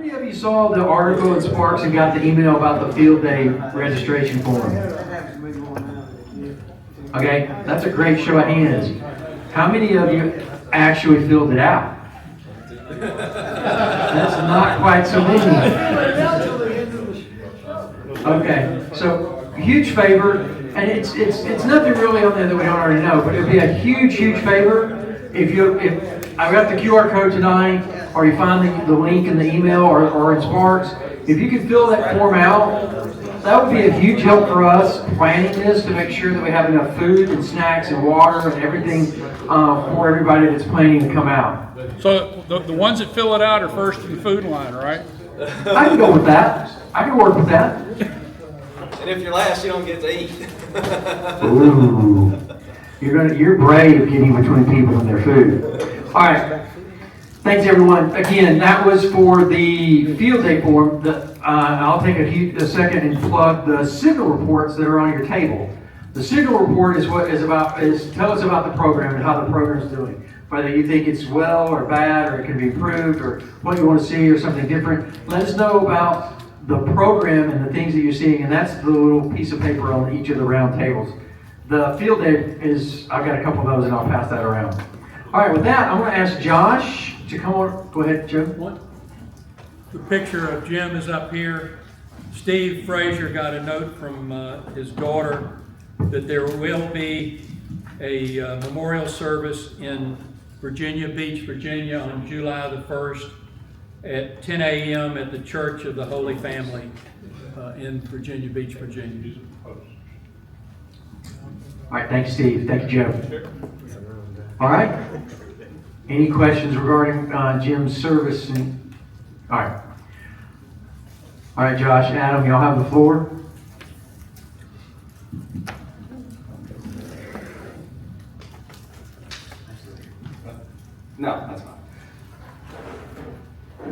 many of you saw the article in Sparks and got the email about the field day registration form? Okay, that's a great show of hands. How many of you actually filled it out? That's not quite so many. Okay, so huge favor, and it's nothing really on there that we don't already know, but it'd be a huge favor if I got the QR code tonight, or you find the link in the email or in Sparks. If you could fill that form out, that would be a huge help for us planning this to make sure that we have enough food and snacks and water and everything for everybody that's planning to come out. So the ones that fill it out are first in the food line, right? I can go with that. I can work with that. And if you're last, you don't get to eat. Ooh, you're brave getting between people and their food. All right. Thanks, everyone. Again, that was for the field day form. I'll take a second and plug the signal reports that are on your table. The signal report is tell us about the program and how the program is doing. Whether you think it's well or bad, or it can be improved, or what you want to see, or something different. Let us know about the program and the things that you're seeing, and that's the little piece of paper on each of the round tables. The field day is, I've got a couple of those, and I'll pass that around. All right, with that, I'm going to ask Josh to come on. Go ahead, Jim. The picture of Jim is up here. Steve Frazier got a note from his daughter that there will be a memorial service in Virginia Beach, Virginia on July the 1st at 10 a.m. at the Church of the Holy Family in Virginia Beach, Virginia. All right, thank you, Steve. Thank you, Jim. All right. Any questions regarding Jim's service? All right. All right, Josh, Adam, y'all have the floor. No, that's fine.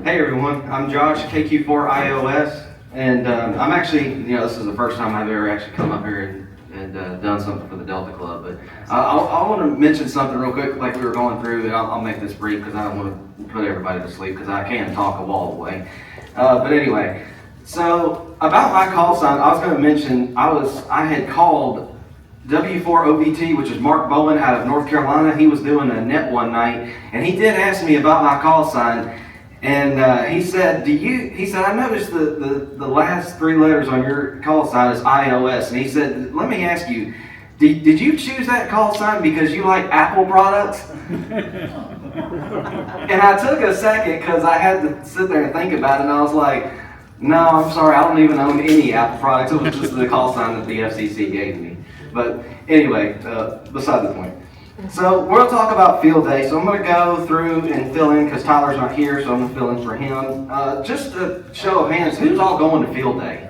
Hey everyone, I'm Josh, KQ4 iOS, and I'm actually, this is the first time I've ever actually come up here and done something for the Delta Club, but I want to mention something real quick like we were going through, and I'll make this brief because I don't want to put everybody to sleep because I can talk a wall away. But anyway, so about my call sign, I was going to mention I had called W4OVT, which is Mark Bowen out of North Carolina. He was doing a net one night, and he did ask me about my call sign. And he said, I noticed the last three letters on your call sign is iOS. And he said, let me ask you, did you choose that call sign because you like Apple products? And I took a second because I had to sit there and think about it. And I was like, no, I'm sorry, I don't even own any Apple products. It was just the call sign that the FCC gave me. But anyway, beside the point. So we'll talk about field day. So I'm going to go through and fill in because Tyler's not here, so I'm going to fill in for him. Just a show of hands, who's all going to field day?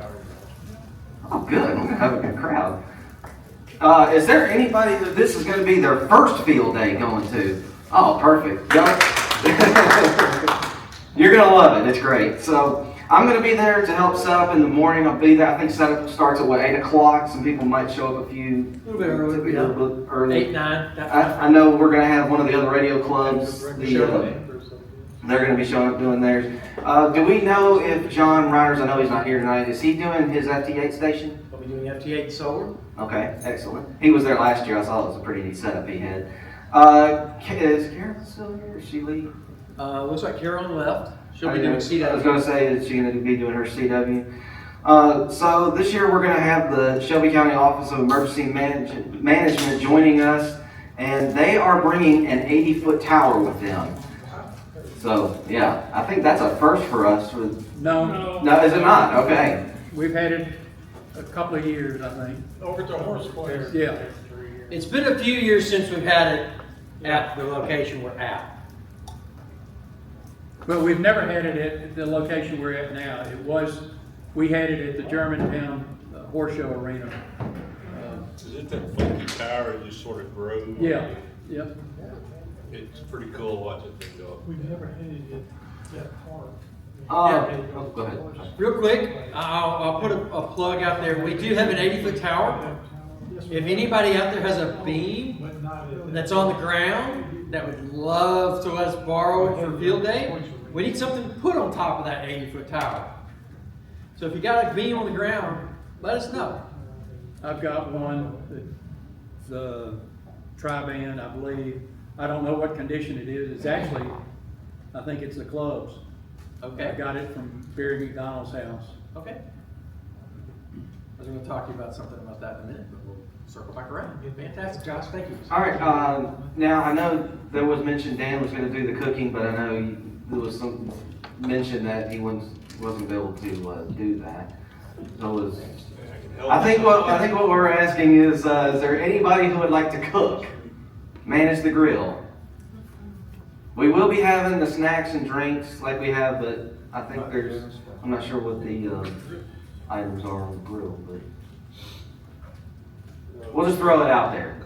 Oh, good. We're going to have a good crowd. Is there anybody that this is going to be their first field day going to? Oh, perfect. You're going to love it. It's great. So I'm going to be there to help set up in the morning. I'll be there. I think setup starts at 8 o'clock. Some people might show up a little bit early. 8, 9. I know we're going to have one of the other radio clubs. They're going to be showing up doing theirs. Do we know if John Reiners, I know he's not here tonight, is he doing his FT8 station? We'll be doing FT8 solar. Okay, excellent. He was there last year. I saw it was a pretty neat setup he had. Is Carolyn still here? Is she leave? Looks like Carolyn left. She'll be doing I was CW. going to say, is she going to be doing her CW? So this year we're going to have the Shelby County Office of Emergency Management joining us, and they are bringing an 80-foot tower with them. So yeah, I think that's a first for us. No, No, is it not? Okay. we've had it a couple of years, I think. Over to Horse Place. Yeah. It's been a few years since we've had it at the location we're at. But we've never had it at the location we're at now. We had it at the Germantown Horse Show Arena. Is it that funky tower that just sort of grows? Yeah, yep. It's pretty cool watching things go. We've never had it at that park. Go ahead. Real quick, I'll put a plug out there. We do have an 80-foot tower. If anybody out there has a beam that's on the ground that would love to let us borrow it for field day, We need something to put on top of that 80-foot tower. So if you got a beam on the ground, let us know. I've got one that's the tri-band, I believe. I don't know what condition it is. It's actually, I think it's the club's. I Okay? got it from Barry McDonald's house. Okay. I was gonna talk to you about something about that in a minute, but we'll circle back around. Fantastic, Josh, thank you. All right, now I know there was mention Dan was gonna do the cooking, but I know there was some mention that he wasn't able to do that. So I think what we're asking is there anybody who would like to cook, manage the grill? We will be having the snacks and drinks like we have, but I think I'm not sure what the items are on the grill, but we'll just throw it out there.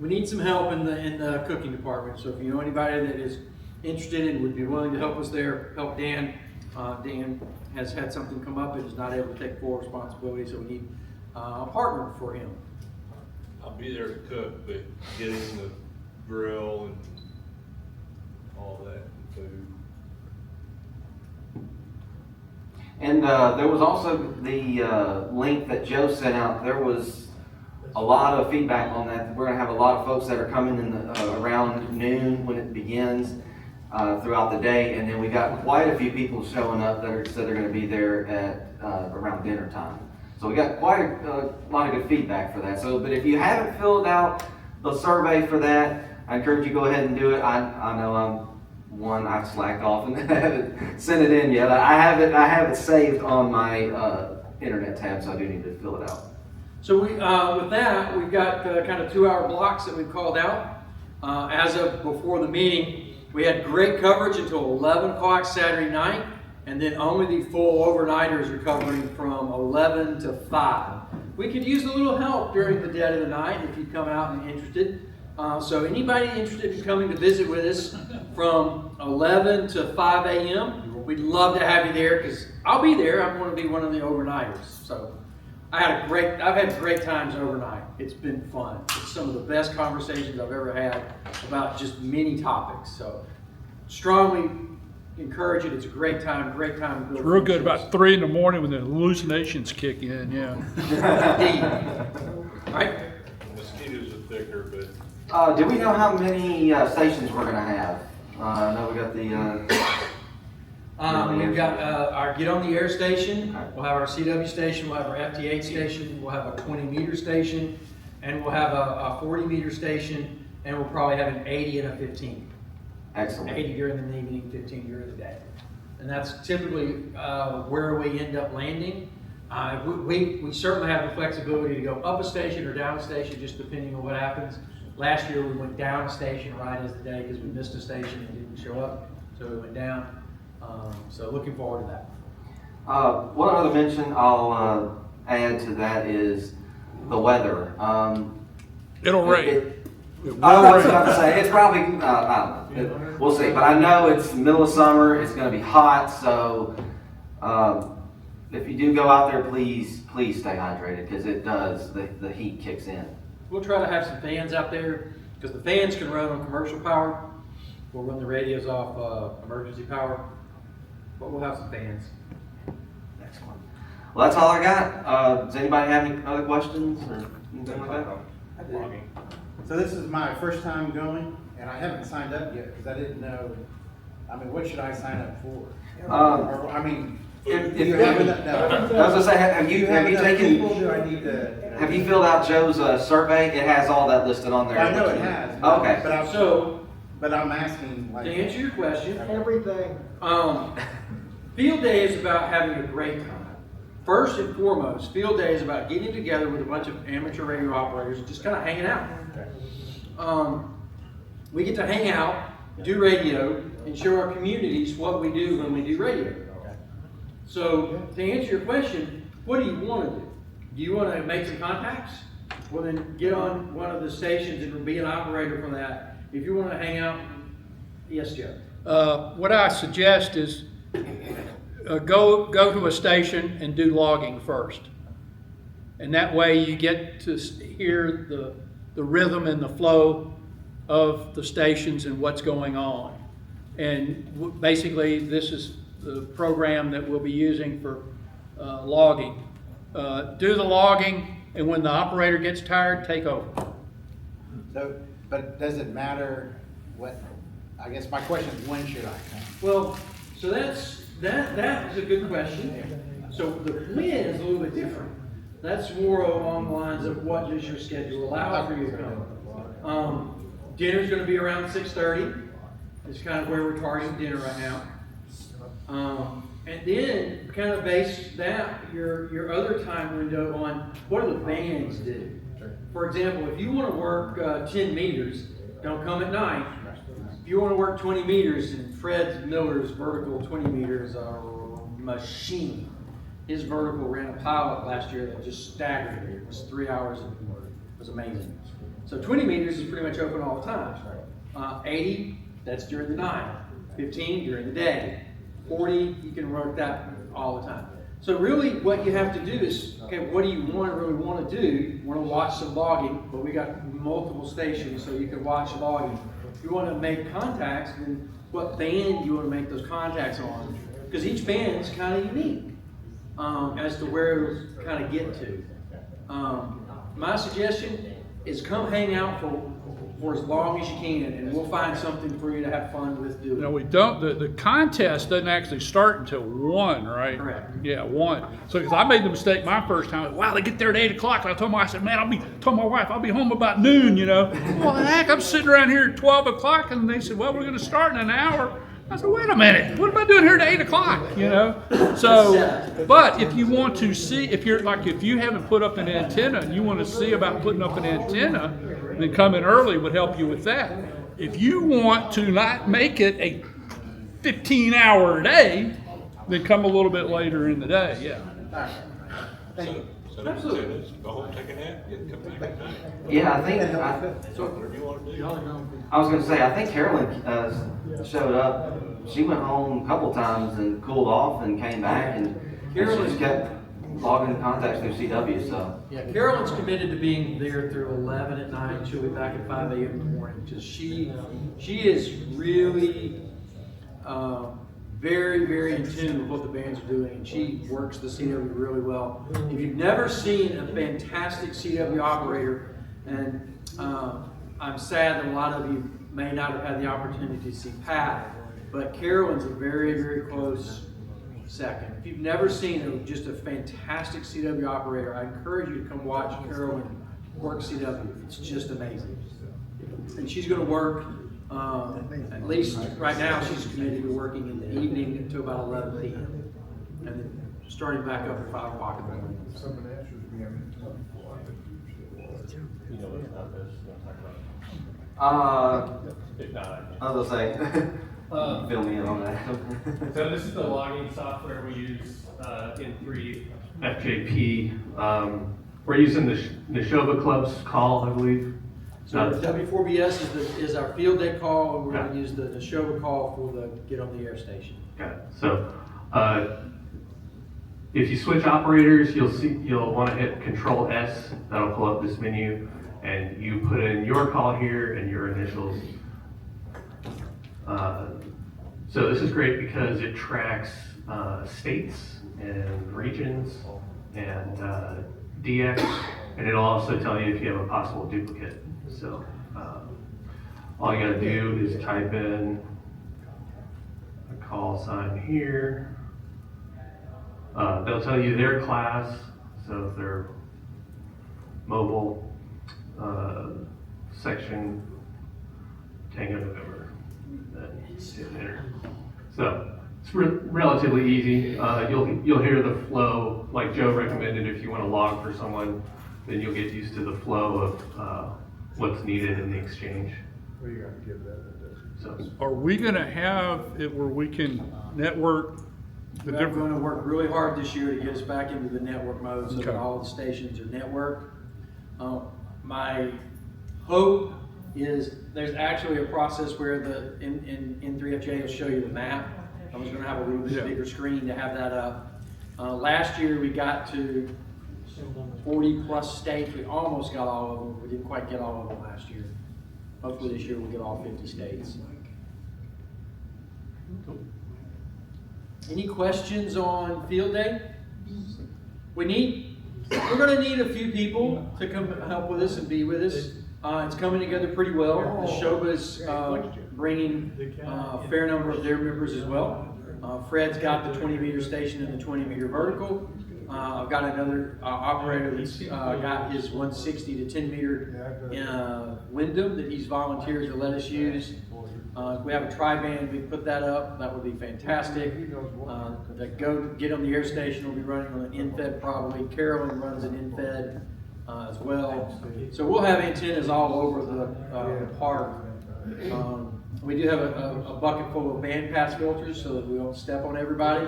We need some help in the cooking department, so if you know anybody that is interested and would be willing to help us there, help Dan. Dan has had something come up and is not able to take full responsibility, so we need a partner for him. I'll be there to cook, but getting the grill and all that food. And there was also the link that Joe sent out. There was a lot of feedback on that. We're gonna have a lot of folks that are coming in around noon when it begins throughout the day, and then we got quite a few people showing up that said they're gonna be there at around dinner time. So we got quite a lot of good feedback for that. So, but if you haven't filled out the survey for that, I encourage you to go ahead and do it. I know I've slacked off and haven't sent it in yet. I have it saved on my internet tab, so I do need to fill it out. So we, with that, we've got kind of 2-hour blocks that we've called out. As of before the meeting, we had great coverage until 11 o'clock Saturday night, and then only the full overnighters are covering from 11 to 5. We could use a little help during the dead of the night if you come out and interested. So anybody interested in coming to visit with us from 11 to 5 a.m., we'd love to have you there because I'll be there. I'm going to be one of the overnighters. So I've had great times overnight. It's been fun. It's some of the best conversations I've ever had about just many topics. So strongly encourage it. It's a great time. Great time. To build It's real good friendships. about 3 in the morning when the hallucinations kick in, yeah. Indeed. All right. Mosquitoes are thicker, but Do we know how many stations we're gonna have? I know we got the. We've got our Get on the Air station, we'll have our CW station, we'll have our FT8 station, we'll have a 20-meter station, and we'll have a 40-meter station, and we'll probably have an 80 and a 15. Excellent. 80 during the evening, 15 during the day. And that's typically where we end up landing. We certainly have the flexibility to go up a station or down a station, just depending on what happens. Last year, we went down a station right as the day because we missed a station and didn't show up, so we went down. So looking forward to that. One other mention I'll add to that is the weather. It'll rain. I was about to say, it's probably, I don't know, we'll see. But I know it's the middle of summer, it's gonna be hot, so if you do go out there, please stay hydrated, because it does, the heat kicks in. We'll try to have some fans out there because the fans can run on commercial power. We'll run the radios off emergency power, but we'll have some fans. Excellent. Well, that's all I got. Does anybody have any other questions or anything like that? So this is my first time going, and I haven't signed up yet because I didn't know. I mean, what should I sign up for? Or, I mean, If do you you- have enough? No. I was gonna say, have you enough taken? people? Do I need to? Have you filled out Joe's survey? It has all that listed on there. I know it has. Okay. But I'm asking, like. To answer your question, Everything. Field day is about having a great time. First and foremost, field day is about getting together with a bunch of amateur radio operators and just kind of hanging out. We get to hang out, do radio, and show our communities what we do when we do radio. So to answer your question, what do you want to do? Do you want to make some contacts? Well, then get on one of the stations and be an operator for that. If you want to hang out, yes, Joe. What I suggest is go to a station and do logging first. And that way you get to hear the rhythm and the flow of the stations and what's going on. And basically, this is the program that we'll be using for logging. Do the logging, and when the operator gets tired, take over. So, but does it matter what, I guess my question is, when should I come? Well, so that is a good question. So the when is a little bit different. That's more along the lines of what does your schedule allow for you to come. Dinner's gonna be around 6:30. It's kind of where we're targeting dinner right now. And then kind of base that, your other time window on what do the bands do. For example, if you wanna work 10 meters, don't come at night. If you wanna work 20 meters, and Fred Miller's vertical 20 meters are a machine. His vertical ran a pilot last year that just staggered me. It was 3 hours and it was amazing. So 20 meters is pretty much open all the time. 80, that's during the night. 15 during the day. 40, you can work that all the time. So really what you have to do is, okay, what do you really want to do? You want to watch some logging, but we got multiple stations so you can watch logging. If you want to make contacts, then what band do you want to make those contacts on? Because each band is kind of unique as to where it'll kind of get to. My suggestion is come hang out for as long as you can, and we'll find something for you to have fun with doing. No, we don't, the contest doesn't actually start until 1, right? Correct. Yeah, 1. So, because I made the mistake my first time, wow, they get there at 8 o'clock, and I told my wife, I'll be home about noon, you know. Well, heck, I'm sitting around here at 12 o'clock, and they said, well, we're gonna start in an hour. I said, wait a minute, what am I doing here at 8 o'clock, you know? So, but if you want to see, if you haven't put up an antenna and you want to see about putting up an antenna, then coming early would help you with that. If you want to not make it a 15-hour day, then come a little bit later in the day, yeah. Thank you. So that's it. Go home, take a nap, come back at night. Yeah, I think, Whatever you wanna do. I was gonna say, I think Carolyn showed up. She went home a couple times and cooled off and came back, and she just kept logging contacts through CW, so. Yeah, Carolyn's committed to being there through 11 at night. She'll be back at 5 a.m. in the morning. Because she is really very, very in tune with what the bands are doing, and she works the CW really well. If you've never seen a fantastic CW operator, and I'm sad that a lot of you may not have had the opportunity to see Pat, but Carolyn's a very, very close second. If you've never seen just a fantastic CW operator, I encourage you to come watch Carolyn work CW. It's just amazing. And she's going to work, at least right now, she's committed to working in the evening until about 11 p.m. and then starting back up at 5 o'clock in the morning. I was gonna say, fill me in on that. So this is the logging software we use in 3FJP. We're using the Neshoba Club's call, I believe. So W4BS is our field day call, and we're going to use the Neshoba call for the get on the air station. Got it. So if you switch operators, you'll want to hit Control S. That'll pull up this menu, and you put in your call here and your initials. So this is great because it tracks states and regions and DX, and it'll also tell you if you have a possible duplicate. So all you gotta do is type in a call sign here. They'll tell you their class, so if they're mobile, section Tango November, then hit enter. So it's relatively easy. You'll hear the flow, like Joe recommended. If you want to log for someone, then you'll get used to the flow of what's needed in the exchange. So Are we gonna have it where we can network the We're different? going to work really hard this year to get us back into the network mode so that Okay. all the stations are networked. My hope is there's actually a process where in 3FJ will show you the map. I was going to have a little bit Yeah. bigger screen to have that up. Last year we got to 40 plus states. We almost got all of them. We didn't quite get all of them last year. Hopefully this year we'll get all 50 states. Any questions on field day? We're gonna need a few people to come help with us and be with us. It's coming together pretty well. The Shoba's bringing a fair number of their members as well. Fred's got the 20-meter station and the 20-meter vertical. I've got another operator that's got his 160 to 10-meter Wyndham that he's volunteered to let us use. If we have a tri-band, we put that up. That would be fantastic. The Go Get 'em the air station will be running on an infed probably. Carolyn runs an infed as well. So we'll have antennas all over the park. We do have a bucket full of band pass filters so that we don't step on everybody.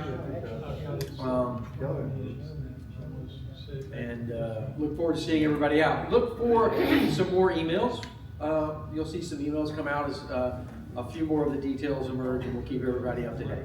And look forward to seeing everybody out. Look for some more emails. You'll see some emails come out as a few more of the details emerge, and we'll keep everybody up to date.